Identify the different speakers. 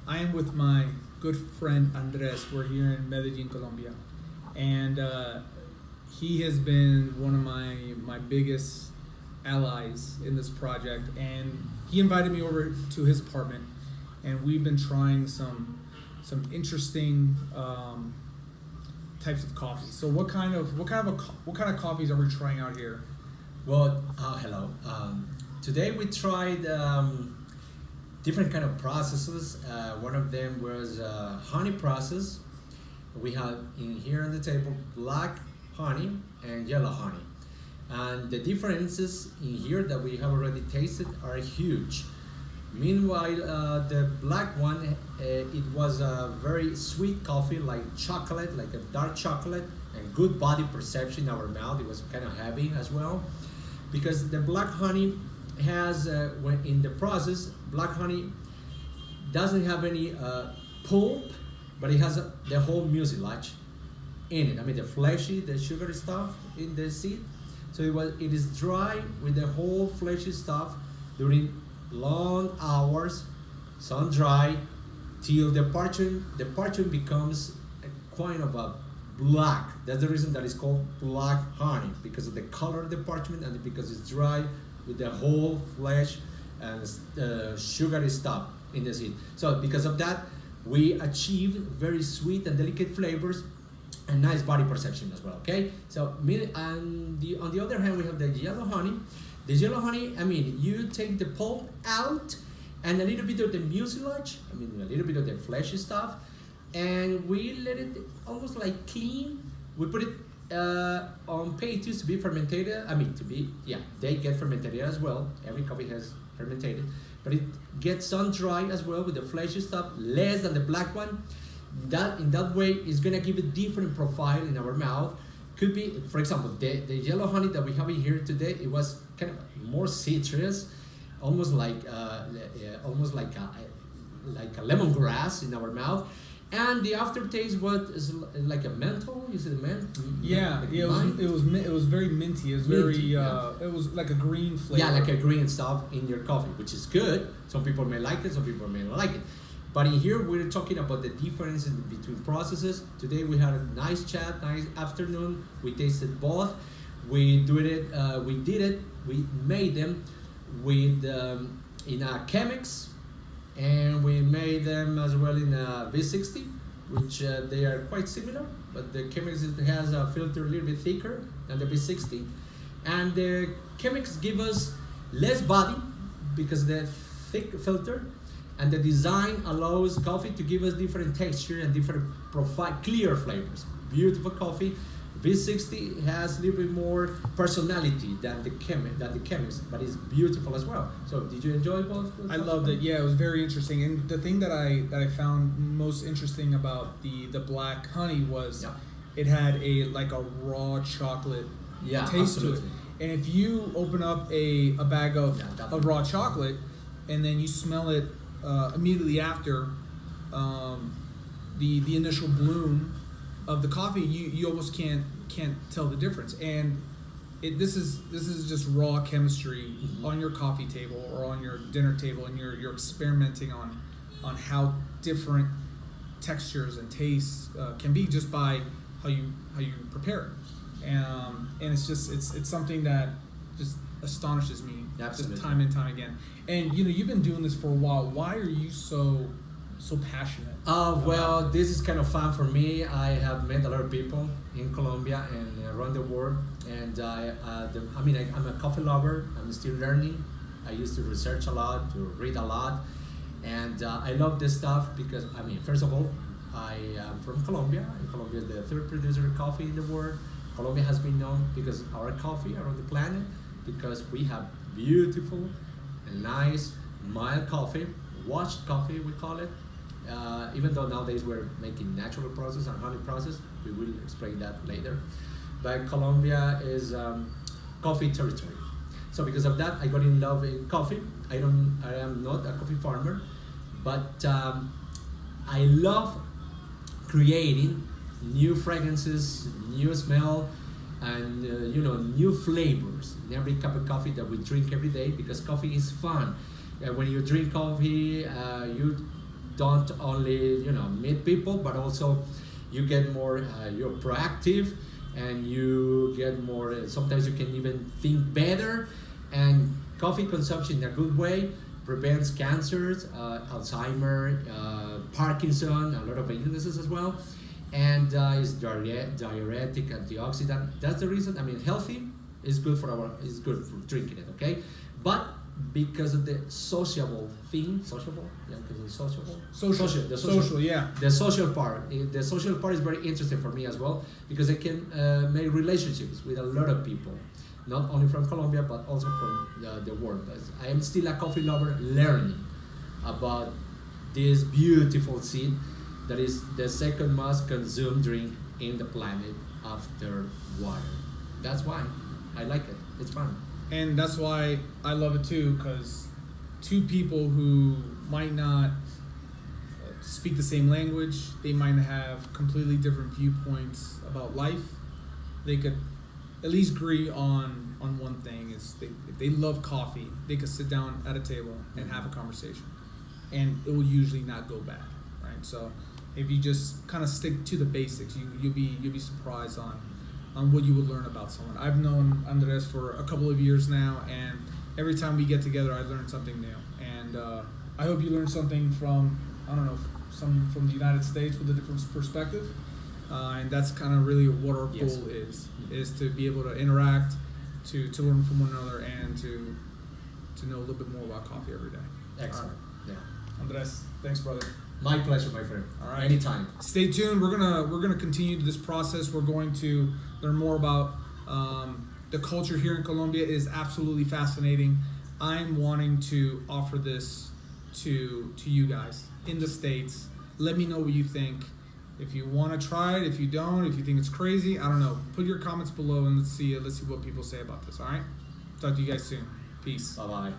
Speaker 1: I am with my good friend Andres. We're here in Medellin, Colombia, and he has been one of my biggest allies in this project. And he invited me over to his apartment, and we've been trying some interesting types of coffee. So what kind of coffees are we trying out here?
Speaker 2: Well, hello. Today we tried different kind of processes. One of them was honey process. We have in here on the table black honey and yellow honey. And the differences in here that we have already tasted are huge. Meanwhile, the black one, it was a very sweet coffee, like chocolate, like a dark chocolate, and good body perception in our mouth. It was kind of heavy as well, because the black honey has, when in the process, black honey doesn't have any pulp, but it has the whole mucilage in it. I mean, the fleshy, the sugary stuff in the seed. So it is dry with the whole fleshy stuff during long hours, sun dry, till the parchment. The parchment becomes a kind of a black. That's the reason that it's called black honey, because of the color of the parchment and because it's dry with the whole flesh and sugary stuff in the seed. So because of that, we achieve very sweet and delicate flavors and nice body perception as well. Okay. So on the other hand, we have the yellow honey. The yellow honey, I mean, you take the pulp out and a little bit of the mucilage, I mean, a little bit of the fleshy stuff, and we let it almost like clean. We put it on patios to be fermented. I mean, they get fermented as well. Every coffee has fermented, but it gets sun dry as well with the fleshy stuff, less than the black one. That in that way is gonna give a different profile in our mouth. Could be, for example, the yellow honey that we have in here today. It was kind of more citrus, almost like a lemongrass in our mouth, and the aftertaste was like a menthol. Is it a menthol?
Speaker 1: Yeah,
Speaker 2: like
Speaker 1: it was very minty. It was it was like a green flavor.
Speaker 2: Yeah, like a green stuff in your coffee, which is good. Some people may like it, some people may not like it. But in here, we're talking about the difference in between processes. Today, we had a nice chat, nice afternoon. We tasted both. We made them with in a Chemex, and we made them as well in a V60, which they are quite similar. But the Chemex has a filter a little bit thicker than the V60, and the Chemex give us less body because the thick filter. And the design allows coffee to give us different texture and different profile, clear flavors. Beautiful coffee. V60 has a little bit more personality than the Chemex, but it's beautiful as well. So, did you enjoy both?
Speaker 1: I loved it. Yeah, it was very interesting. And the thing that I found most interesting about the black honey was it had a raw chocolate taste to it. And if you open up a bag of raw chocolate and then you smell it immediately after the initial bloom of the coffee, you almost can't tell the difference. And this is just raw chemistry on your coffee table or on your dinner table, and you're experimenting on how different textures and tastes can be just by how you prepare it. And it's something that just astonishes me.
Speaker 2: Absolutely.
Speaker 1: Just time and time again. And you've been doing this for a while. Why are you so passionate?
Speaker 2: Well, this is kind of fun for me. I have met a lot of people in Colombia and around the world, and I'm a coffee lover. I'm still learning. I used to research a lot, to read a lot, and I love this stuff because, first of all, I am from Colombia, and Colombia is the third producer of coffee in the world. Colombia has been known because our coffee around the planet, because we have beautiful and nice mild coffee, washed coffee we call it. Even though nowadays we're making natural process and honey process, we will explain that later. But Colombia is coffee territory. So because of that, I got in love with coffee. I am not a coffee farmer, but I love creating new fragrances, new smell, and new flavors in every cup of coffee that we drink every day, because coffee is fun. When you drink coffee, you don't only meet people, but also you get more. You're proactive, and you get more. Sometimes you can even think better, and coffee consumption in a good way prevents cancers, Alzheimer, Parkinson, a lot of illnesses as well, and is diuretic, antioxidant. That's the reason. I mean, healthy is good is good for drinking it. Okay, but because of the sociable thing, because of
Speaker 1: social, yeah.
Speaker 2: The social part. The social part is very interesting for me as well because I can make relationships with a lot of people, not only from Colombia but also from the world. I am still a coffee lover, learning about this beautiful seed that is the second most consumed drink in the planet after water. That's why I like it. It's fun.
Speaker 1: And that's why I love it too, because two people who might not speak the same language, they might have completely different viewpoints about life, they could at least agree on one thing, is if they love coffee, they could sit down at a table and have a conversation, and it will usually not go bad, right? So if you just kind of stick to the basics, you'll be surprised on what you would learn about someone. I've known Andres for a couple of years now, and every time we get together, I learn something new. And I hope you learn something from, I don't know, some from the United States with a different perspective. And that's kind of really what our goal is to be able to interact, to learn from one another, and to know a little bit more about coffee every day.
Speaker 2: Excellent. Yeah.
Speaker 1: Andres, thanks, brother.
Speaker 2: My pleasure, my friend.
Speaker 1: All right.
Speaker 2: Anytime.
Speaker 1: Stay tuned. We're gonna continue this process. We're going to learn more about the culture here in Colombia. It is absolutely fascinating. I'm wanting to offer this to you guys in the States. Let me know what you think. If you want to try it, if you don't, if you think it's crazy, I don't know. Put your comments below and let's see what people say about this. All right. Talk to you guys soon. Peace.
Speaker 2: Bye bye.